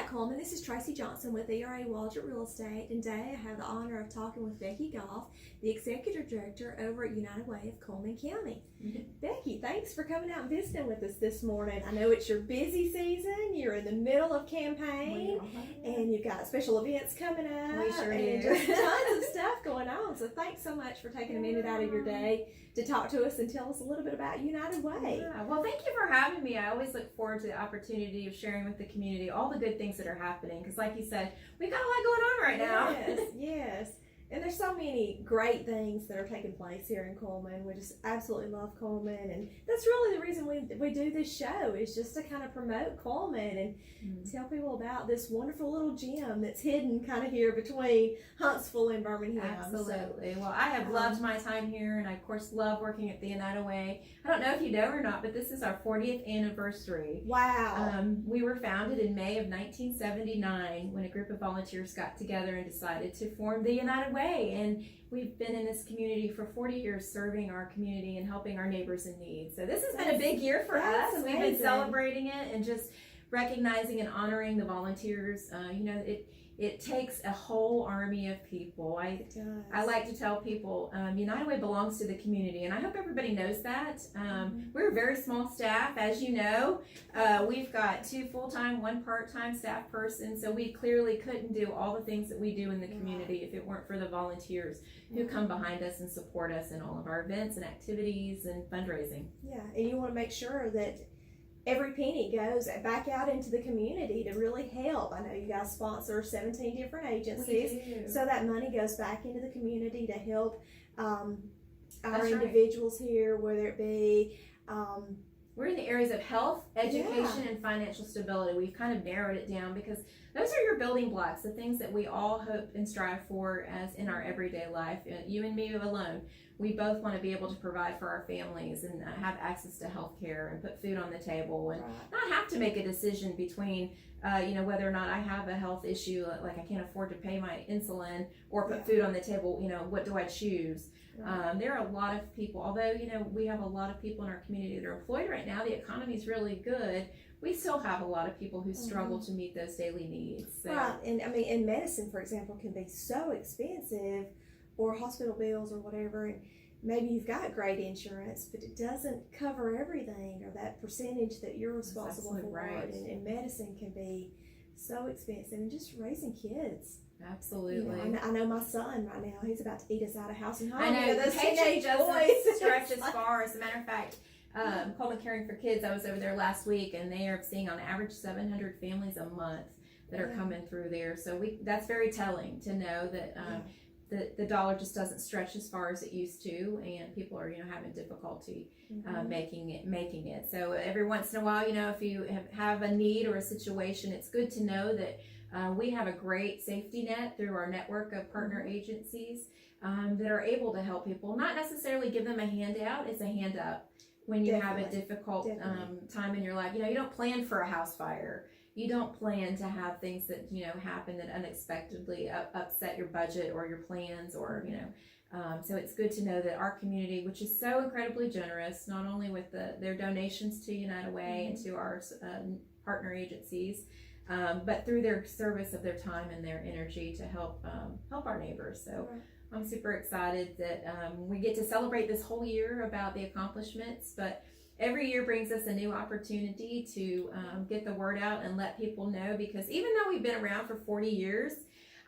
Cullman. This is Traci Johnson with ERA Waldrop Real Estate, and today I have the honor of talking with Becky Goff, the Executive Director over at United Way of Cullman County. Becky, thanks for coming out and visiting with us this morning. I know it's your busy season. You're in the middle of campaign, and you've got special events coming up. We sure and do. just tons of stuff going on. So thanks so much for taking a minute out of your day to talk to us and tell us a little bit about United Way. Yeah, well, thank you for having me. I always look forward to the opportunity of sharing with the community all the good things that are happening. Because like you said, we've got a lot going on right now. Yes. And there's so many great things that are taking place here in Cullman. We just absolutely love Cullman, and that's really the reason we do this show, is just to kind of promote Cullman and tell people about this wonderful little gem that's hidden kind of here between Huntsville and Birmingham. Absolutely. Well, I have loved my time here, and I of course love working at the United Way. I don't know if you know or not, but this is our 40th anniversary. Wow. We were founded in May of 1979 when a group of volunteers got together and decided to form the United Way. And we've been in this community for 40 years, serving our community and helping our neighbors in need. So this has been a big year for us. Amazing. We've been celebrating it and just recognizing and honoring the volunteers. It takes a whole army of people. I like to tell people United Way belongs to the community, and I hope everybody knows that. We're a very small staff, as you know. We've got 2 full-time, 1 part-time staff person, so we clearly couldn't do all the things that we do in the community if it weren't for the volunteers who come behind us and support us in all of our events and activities and fundraising. Yeah, and you want to make sure that every penny goes back out into the community to really help. I know you guys sponsor 17 different agencies, so that money goes back into the community to help our individuals here, whether it be we're in the areas of health, education, and financial stability. We've kind of narrowed it down because those are your building blocks, the things that we all hope and strive for as in our everyday life. You and me alone, we both want to be able to provide for our families and have access to health care and put food on the table and not have to make a decision between whether or not I have a health issue, like I can't afford to pay my insulin or put food on the table. What do I choose? There are a lot of people, although we have a lot of people in our community that are employed right now, the economy is really good, we still have a lot of people who struggle to meet those daily needs. So. Right, and medicine, for example, can be so expensive, or hospital bills or whatever, and maybe you've got great insurance, but it doesn't cover everything, or that percentage that you're responsible for. Right. And medicine can be so expensive, and just raising kids. Absolutely. I know my son right now, he's about to eat us out of house and home. I know, those the paycheck doesn't boys. stretch as far. As a matter of fact, Cullman Caring for Kids, I was over there last week, and they are seeing on average 700 families a month that are coming through there. So that's very telling to know that the dollar just doesn't stretch as far as it used to, and people are having difficulty making it. So every once in a while, if you have a need or a situation, it's good to know that we have a great safety net through our network of partner agencies that are able to help people, not necessarily give them a handout. It's a hand up when you have a difficult time in your life. You don't plan for a house fire. You don't plan to have things that happen that unexpectedly upset your budget or your plans, or so it's good to know that our community, which is so incredibly generous, not only with their donations to United Way and to our partner agencies, but through their service of their time and their energy to help our neighbors. So I'm super excited that we get to celebrate this whole year about the accomplishments, but every year brings us a new opportunity to get the word out and let people know, because even though we've been around for 40 years,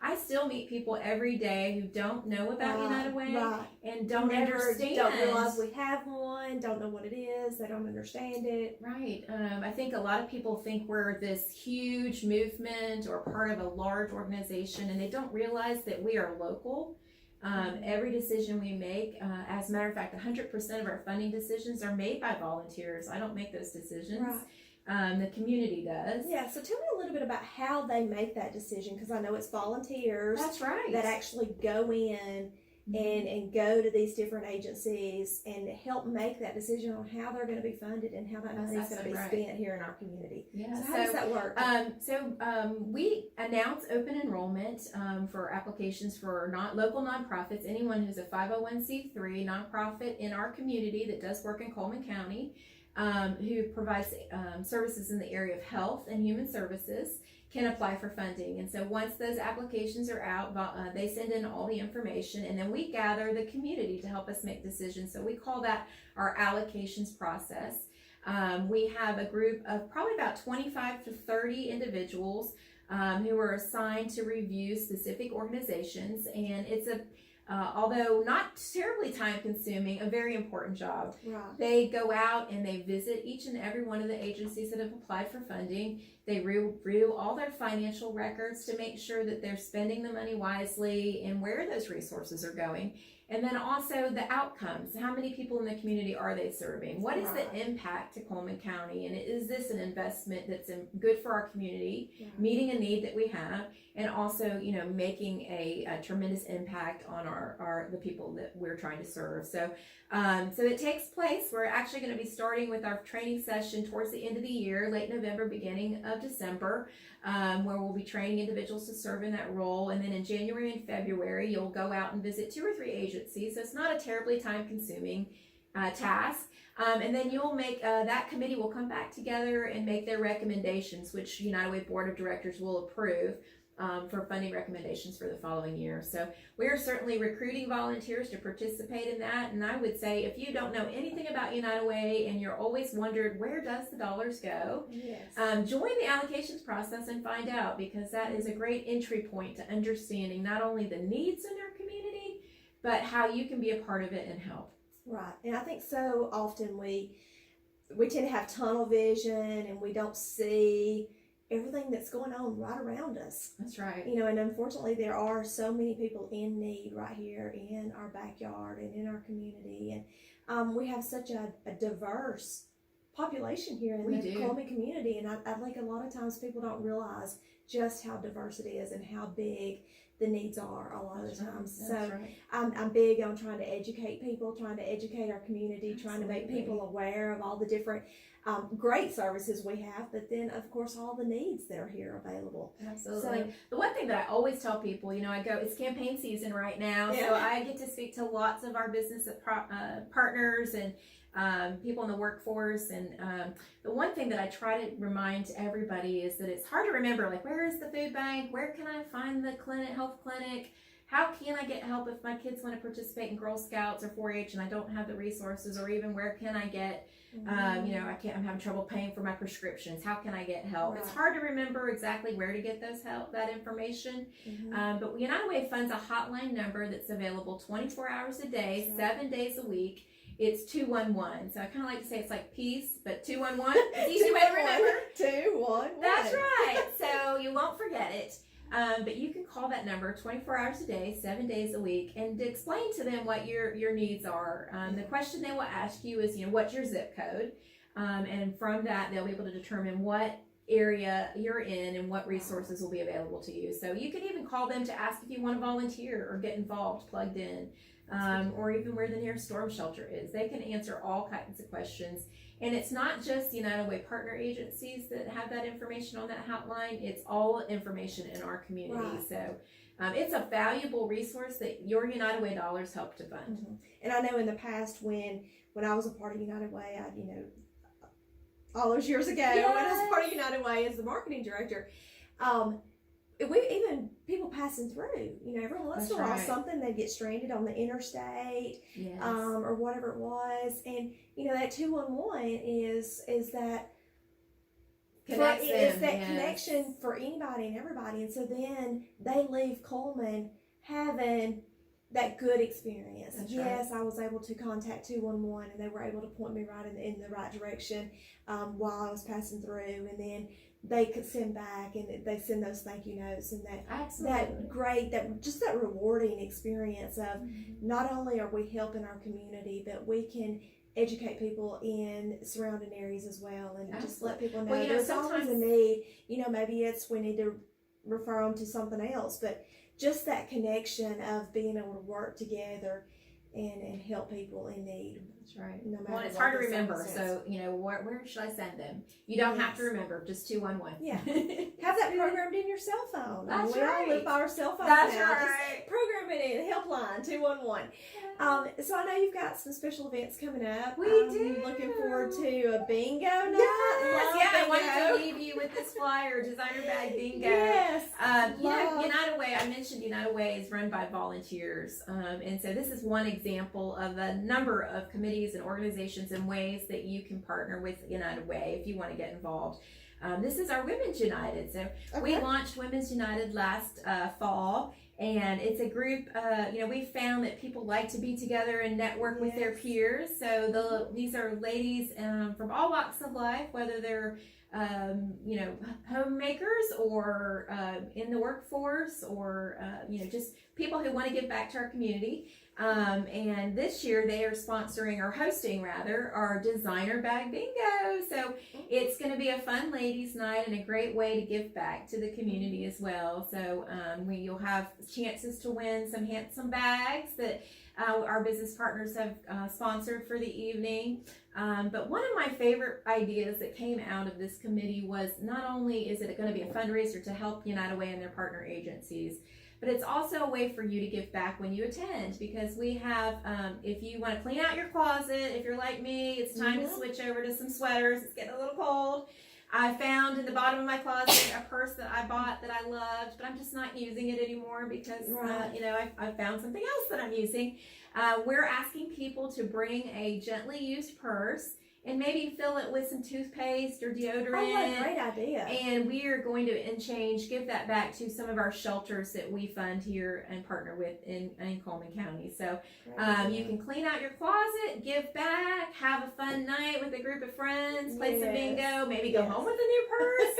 I still meet people every day who don't know about United Way and don't understand. Don't realize we have one, don't know what it is, they don't understand it. Right. I think a lot of people think we're this huge movement or part of a large organization, and they don't realize that we are local. Every decision we make, as a matter of fact, 100% of our funding decisions are made by volunteers. I don't make those decisions. The community does. Yeah, so tell me a little bit about how they make that decision, because I know it's volunteers. That's right. That actually go in and go to these different agencies and help make that decision on how they're going to be funded and how that money is going to be spent here in our community. Yeah. So how does that work? We announce open enrollment for applications for local nonprofits, anyone who's a 501c3 nonprofit in our community that does work in Cullman County. who provides services in the area of health and human services can apply for funding. And so once those applications are out, they send in all the information, and then we gather the community to help us make decisions. So we call that our allocations process. We have a group of probably about 25 to 30 individuals who are assigned to review specific organizations, and it's although not terribly time consuming, a very important job. Right. They go out and they visit each and every one of the agencies that have applied for funding. They review all their financial records to make sure that they're spending the money wisely and where those resources are going. And then also the outcomes. How many people in the community are they serving? What is the impact to Cullman County? And is this an investment that's good for our community, meeting a need that we have, and also, making a tremendous impact on the people that we're trying to serve. So it takes place. We're actually going to be starting with our training session towards the end of the year, late November, beginning of December, where we'll be training individuals to serve in that role. And then in January and February, you'll go out and visit 2 or 3 agencies. So it's not a terribly time-consuming task. And then you'll make, that committee will come back together and make their recommendations, which United Way Board of Directors will approve for funding recommendations for the following year. So we're certainly recruiting volunteers to participate in that. And I would say if you don't know anything about United Way and you're always wondered where does the dollars go, join the allocations process and find out, because that is a great entry point to understanding not only the needs in our community, but how you can be a part of it and help. Right. And I think so often we tend to have tunnel vision and we don't see everything that's going on right around us. That's right. And unfortunately there are so many people in need right here in our backyard and in our community. And we have such a diverse population here in the Cullman community. And I think a lot of times people don't realize just how diverse it is and how big the needs are a lot of the times. So I'm big on trying to educate people, trying to educate our community, trying to make people aware of all the different great services we have, but then of course all the needs that are here available. Absolutely. So, the one thing that I always tell people, it's campaign season right now, so I get to speak to lots of our business partners and people in the workforce, and the one thing that I try to remind everybody is that it's hard to remember, like, where is the food bank, where can I find the health clinic, how can I get help if my kids want to participate in Girl Scouts or 4-H and I don't have the resources, or even where can I get I'm having trouble paying for my prescriptions, how can I get help? It's hard to remember exactly where to get that information. But United Way funds a hotline number that's available 24 hours a day, 7 days a week. It's 211. So I kind of like to say it's like peace, but 211. It's an easy way to remember. 211. That's right. So you won't forget it. But you can call that number 24 hours a day, 7 days a week, and to explain to them what your needs are. The question they will ask you is, what's your zip code? And from that, they'll be able to determine what area you're in and what resources will be available to you. So you can even call them to ask if you want to volunteer or get involved, plugged in, or even where the nearest storm shelter is. They can answer all kinds of questions. And it's not just United Way partner agencies that have that information on that hotline. It's all information in our community. So it's a valuable resource that your United Way dollars help to fund. And I know in the past when I was a part of United Way, all those years ago, when I was part of United Way as the marketing director, even people passing through, every once in a while something, they'd get stranded on the interstate, or whatever it was, and that 211 is that connection for anybody and everybody. And so then they leave Cullman having that good experience. I was able to contact 211 and they were able to point me right in the right direction while I was passing through, and then they could send back and they send those thank you notes, and that rewarding experience of not only are we helping our community, but we can educate people in surrounding areas as well, and just let people know there's always a need. Maybe it's we need to refer them to something else, but just that connection of being able to work together and help people in need. That's right. No matter Well, it's what hard to the remember, circumstance. so where should I send them? You don't have to remember, just 211. Yeah. Have that programmed in your cell phone. That's we all right. live by our cell phones That's now. right. Just program it in. Helpline 211. So I know you've got some special events coming up. We do. Looking forward to a bingo night. Yes, Love I wanted bingo. to leave you with this flyer, designer bag bingo. Yes. United Way, I mentioned United Way is run by volunteers. And so this is one example of a number of committees and organizations and ways that you can partner with United Way if you want to get involved. This is our Women's United. So we launched Women's United last fall. And it's a group, we found that people like to be together and network with their peers. So these are ladies from all walks of life, whether they're, homemakers or in the workforce or, just people who want to give back to our community. And this year they are sponsoring or hosting rather our designer bag bingo. So it's going to be a fun ladies night and a great way to give back to the community as well. So you'll have chances to win some handsome bags that our business partners have sponsored for the evening. But one of my favorite ideas that came out of this committee was not only is it going to be a fundraiser to help United Way and their partner agencies, but it's also a way for you to give back when you attend, because we have, if you want to clean out your closet, if you're like me, it's time to switch over to some sweaters. It's getting a little cold. I found in the bottom of my closet a purse that I bought that I loved, but I'm just not using it anymore because, I found something else that I'm using. We're asking people to bring a gently used purse and maybe fill it with some toothpaste or deodorant. Oh, what a great idea. And we are going to, in change, give that back to some of our shelters that we fund here and partner with in Cullman County. So you can clean out your closet, give back, have a fun night with a group of friends, play some bingo, maybe go home with a new purse.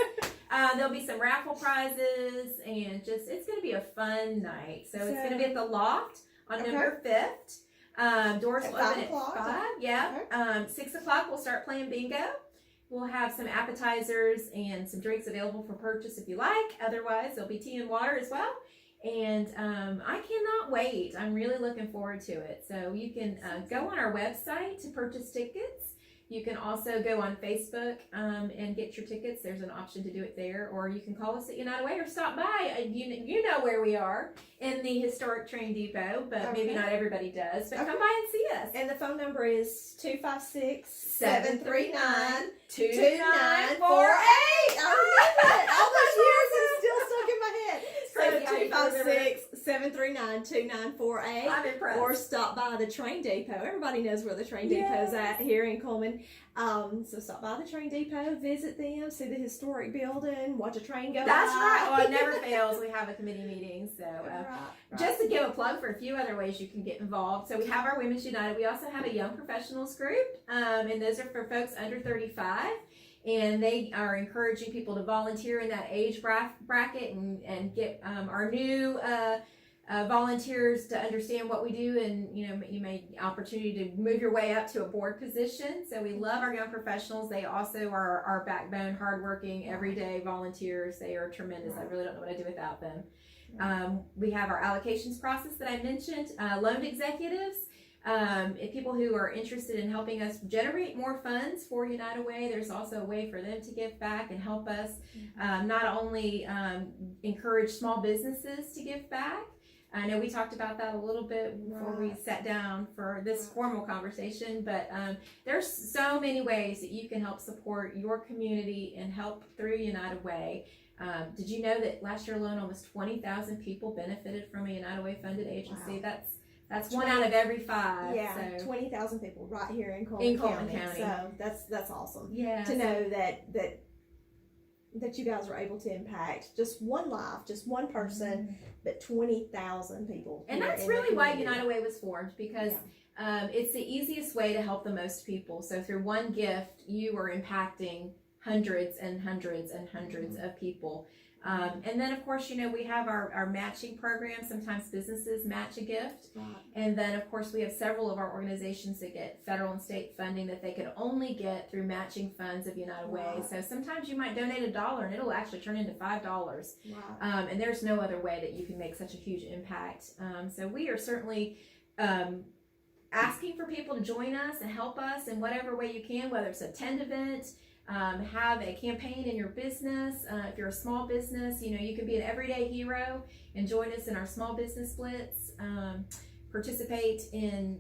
There'll be some raffle prizes, and it's going to be a fun night. So it's going to be at the Loft on November 5th. Doors will open at 5. Yeah. 6 o'clock we'll start playing bingo. We'll have some appetizers and some drinks available for purchase if you like. Otherwise, there'll be tea and water as well. And I cannot wait. I'm really looking forward to it. So you can go on our website to purchase tickets. You can also go on Facebook and get your tickets. There's an option to do it there, or you can call us at United Way or stop by. You know where we are in the historic train depot, but maybe not everybody does. But come by and see us. And the phone number is 256-739-2948. All those years is still stuck in my head. So 256-739-2948. I'm impressed. Or stop by the train depot. Everybody knows where the train depot is at here in Cullman. So stop by the train depot, visit them, see the historic building, watch a train go by. That's right. Oh, it never fails. We have a committee meeting. So just to give a plug for a few other ways you can get involved. So we have our Women's United. We also have a Young Professionals group, and those are for folks under 35. And they are encouraging people to volunteer in that age bracket and get our new volunteers to understand what we do, and you may opportunity to move your way up to a board position. So we love our young professionals. They also are our backbone, hardworking, everyday volunteers. They are tremendous. I really don't know what I'd do without them. We have our allocations process that I mentioned, loan executives. People who are interested in helping us generate more funds for United Way, there's also a way for them to give back and help us not only encourage small businesses to give back. I know we talked about that a little bit before we sat down for this formal conversation, but there's so many ways that you can help support your community and help through United Way. Did you know that last year alone almost 20,000 people benefited from a United Way funded agency? Wow. That's 1 out of every 5. Yeah, so 20,000 people right here in Cullman County. So that's awesome. Yeah, to know that you guys were able to impact just one life, just one person, but 20,000 people. And that's really why United Way was formed, because it's the easiest way to help the most people. So through one gift, you are impacting hundreds and hundreds and hundreds of people. And then, of course, we have our matching program. Sometimes businesses match a gift. Right. And then, of course, we have several of our organizations that get federal and state funding that they could only get through matching funds of United Way. So sometimes you might donate $1 and it'll actually turn into $5. Wow. And there's no other way that you can make such a huge impact. So we are certainly asking for people to join us and help us in whatever way you can, whether it's a attend event, have a campaign in your business. If you're a small business, you can be an everyday hero and join us in our small business blitz. Participate in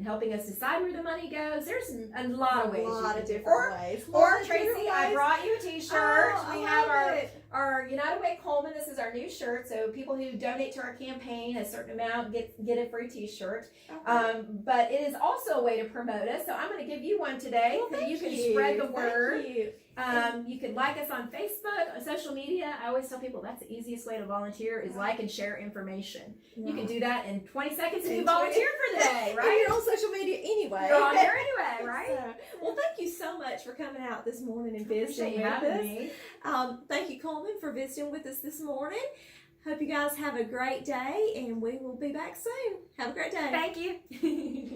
helping us decide where the money goes. There's a lot of ways. A lot of different ways. Or Tracy, I brought you a t-shirt. Oh, We I have love it. our United Way Cullman. This is our new shirt. So people who donate to our campaign a certain amount get a free t-shirt. Okay. But it is also a way to promote us. So I'm going to give you one today Well, so you thank can spread the Thank word. you. You can like us on Facebook, on social media. I always tell people that's the easiest way to volunteer is like and share information. You can do that in 20 seconds and you volunteer for the day, And right? you're on social media anyway. You're on there anyway, right? Well, thank you so much for coming out this morning and visiting Appreciate with having us. me. Thank you, Cullman, for visiting with us this morning. Hope you guys have a great day, and we will be back soon. Have a great day. Thank you.